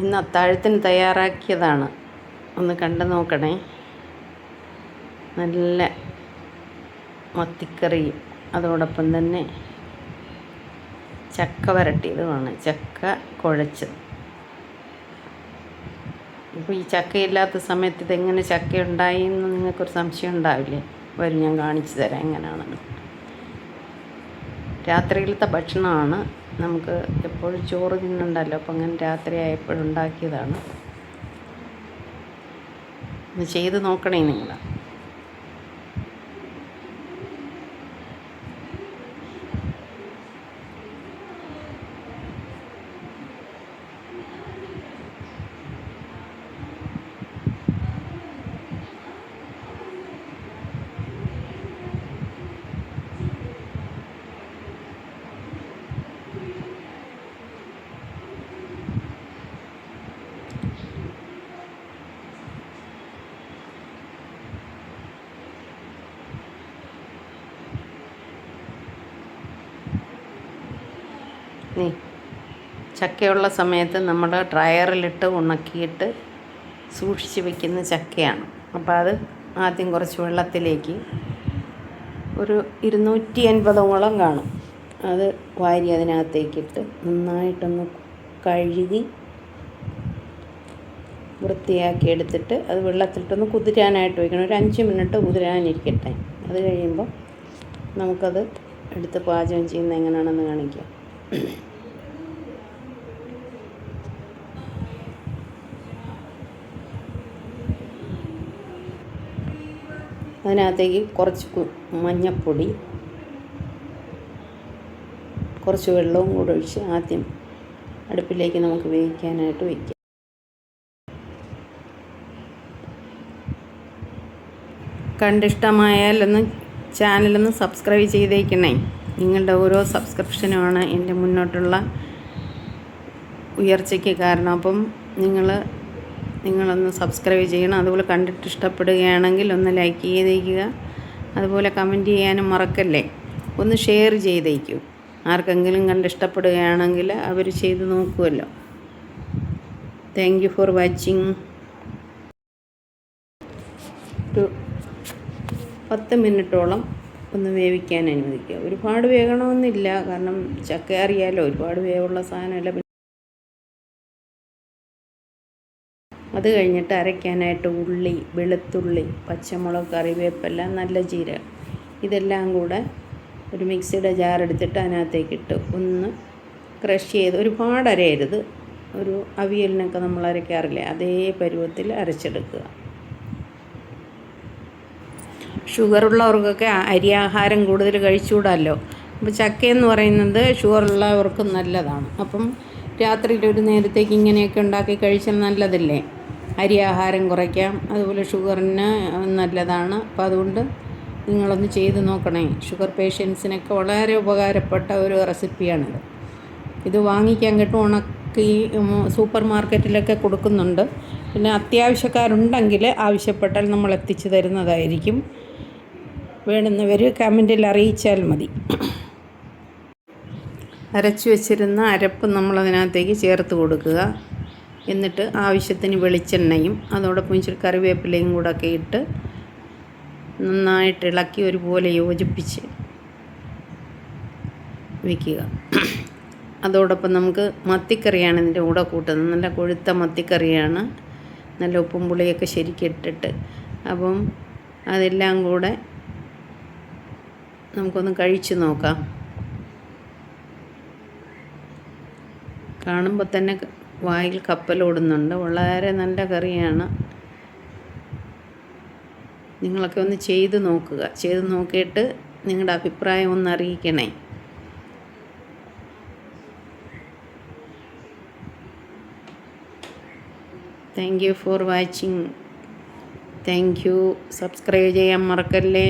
ഇന്ന് അത്താഴത്തിന് തയ്യാറാക്കിയതാണ്. ഒന്ന് കണ്ടു നോക്കണേ. നല്ല മത്തിക്കറിയും അതോടൊപ്പം തന്നെ ചക്ക വരട്ടിയതുമാണ്. ചക്ക കുഴച്ചത്. ഇപ്പോൾ ഈ ചക്കയില്ലാത്ത സമയത്ത് ഇതെങ്ങനെ ചക്ക ഉണ്ടായി എന്ന് നിങ്ങൾക്കൊരു സംശയം ഉണ്ടാവില്ലേ? വരും, ഞാൻ കാണിച്ചു തരാം എങ്ങനെയാണെന്ന്. രാത്രിയിലത്തെ ഭക്ഷണമാണ്. നമുക്ക് എപ്പോഴും ചോറ് തിന്നുണ്ടല്ലോ, അപ്പം അങ്ങനെ രാത്രി ആയപ്പോഴുണ്ടാക്കിയതാണ്. ഒന്ന് ചെയ്ത് നോക്കണേ നിങ്ങൾ. ചക്കയുള്ള സമയത്ത് നമ്മൾ ഡ്രയറിലിട്ട് ഉണക്കിയിട്ട് സൂക്ഷിച്ച് വയ്ക്കുന്ന ചക്കയാണ്. അപ്പോൾ അത് ആദ്യം കുറച്ച് വെള്ളത്തിലേക്ക് ഒരു 250 കാണും. അത് വാരി അതിനകത്തേക്കിട്ട് നന്നായിട്ടൊന്ന് കഴുകി വൃത്തിയാക്കി എടുത്തിട്ട് അത് വെള്ളത്തിലിട്ടൊന്ന് കുതിരാനായിട്ട് വയ്ക്കണം. ഒരു 5 മിനിറ്റ് കുതിരാനിരിക്കട്ടെ. അത് കഴിയുമ്പോൾ നമുക്കത് എടുത്ത് പാചകം ചെയ്യുന്നത് എങ്ങനെയാണെന്ന് കാണിക്കാം. അതിനകത്തേക്ക് കുറച്ച് മഞ്ഞൾപ്പൊടി, കുറച്ച് വെള്ളവും കൂടെ ഒഴിച്ച് ആദ്യം അടുപ്പിലേക്ക് നമുക്ക് വേവിക്കാനായിട്ട് വയ്ക്കാം. കണ്ടിഷ്ടമായാൽ ചാനലൊന്ന് സബ്സ്ക്രൈബ് ചെയ്തേക്കണേ. നിങ്ങളുടെ ഓരോ സബ്സ്ക്രിപ്ഷനുമാണ് എൻ്റെ മുന്നോട്ടുള്ള ഉയർച്ചയ്ക്ക് കാരണം. അപ്പം നിങ്ങളൊന്ന് സബ്സ്ക്രൈബ് ചെയ്യണം. അതുപോലെ കണ്ടിട്ട് ഇഷ്ടപ്പെടുകയാണെങ്കിൽ ഒന്ന് ലൈക്ക് ചെയ്തേക്കുക. അതുപോലെ കമൻറ്റ് ചെയ്യാനും മറക്കല്ലേ. ഒന്ന് ഷെയർ ചെയ്തേക്കൂ. ആർക്കെങ്കിലും കണ്ടിഷ്ടപ്പെടുകയാണെങ്കിൽ അവർ ചെയ്ത് നോക്കുമല്ലോ. Thank you for watching. ഒരു 10 മിനിറ്റോളം ഒന്ന് വേവിക്കാൻ അനുവദിക്കുക. ഒരുപാട് വേകണമെന്നില്ല, കാരണം ചക്ക അറിയാലോ ഒരുപാട് വേവുള്ള സാധനമല്ല. അത് കഴിഞ്ഞിട്ട് അരയ്ക്കാനായിട്ട് ഉള്ളി, വെളുത്തുള്ളി, പച്ചമുളക്, കറിവേപ്പില, നല്ല ജീരകം ഇതെല്ലാം കൂടെ ഒരു മിക്സിയുടെ ജാർ എടുത്തിട്ട് അതിനകത്തേക്കിട്ട് ഒന്ന് ക്രഷ് ചെയ്ത്, ഒരുപാട് അരയരുത്. ഒരു അവിയലിനൊക്കെ നമ്മൾ അരയ്ക്കാറില്ലേ, അതേ പരുവത്തിൽ അരച്ചെടുക്കുക. ഷുഗറുള്ളവർക്കൊക്കെ അരിയാഹാരം കൂടുതൽ കഴിച്ചുകൂടാമല്ലോ. അപ്പോൾ ചക്കയെന്ന് പറയുന്നത് ഷുഗറുള്ളവർക്കും നല്ലതാണ്. അപ്പം രാത്രിയിൽ ഒരു നേരത്തേക്ക് ഇങ്ങനെയൊക്കെ ഉണ്ടാക്കി കഴിച്ചാൽ നല്ലതല്ലേ. അരിയാഹാരം കുറയ്ക്കാം, അതുപോലെ ഷുഗറിന് നല്ലതാണ്. അപ്പോൾ അതുകൊണ്ട് നിങ്ങളൊന്ന് ചെയ്ത് നോക്കണേ. ഷുഗർ പേഷ്യൻസിനൊക്കെ വളരെ ഉപകാരപ്പെട്ട ഒരു റെസിപ്പിയാണിത്. ഇത് വാങ്ങിക്കാൻ കിട്ടും. ഉണക്കി സൂപ്പർ മാർക്കറ്റിലൊക്കെ കൊടുക്കുന്നുണ്ട്. പിന്നെ അത്യാവശ്യക്കാരുണ്ടെങ്കിൽ ആവശ്യപ്പെട്ടാൽ നമ്മൾ എത്തിച്ചു തരുന്നതായിരിക്കും. വേണ്ടുന്നവർ കമൻറ്റിൽ അറിയിച്ചാൽ മതി. അരച്ചു വെച്ചിരുന്ന അരപ്പ് നമ്മളതിനകത്തേക്ക് ചേർത്ത് കൊടുക്കുക. എന്നിട്ട് ആവശ്യത്തിന് വെളിച്ചെണ്ണയും അതോടൊപ്പം ഇച്ചിരി കറിവേപ്പിലയും കൂടെ ഒക്കെ ഇട്ട് നന്നായിട്ട് ഇളക്കി ഒരുപോലെ യോജിപ്പിച്ച് വയ്ക്കുക. അതോടൊപ്പം നമുക്ക് മത്തിക്കറിയാണ് ഇതിൻ്റെ കൂടെ കൂട്ടുന്നത്. നല്ല കൊഴുത്ത മത്തിക്കറിയാണ്. നല്ല ഉപ്പും പുളിയൊക്കെ ശരിക്കിട്ടിട്ട്. അപ്പം അതെല്ലാം കൂടെ നമുക്കൊന്ന് കഴിച്ച് നോക്കാം. കാണുമ്പോൾ തന്നെ വായിൽ കപ്പലോടുന്നുണ്ട്. വളരെ നല്ല കറിയാണ്. നിങ്ങളൊക്കെ ഒന്ന് ചെയ്ത് നോക്കുക. ചെയ്ത് നോക്കിയിട്ട് നിങ്ങളുടെ അഭിപ്രായം ഒന്ന് അറിയിക്കണേ. Thank you for watching. Thank you. Subscribe ചെയ്യാൻ മറക്കല്ലേ.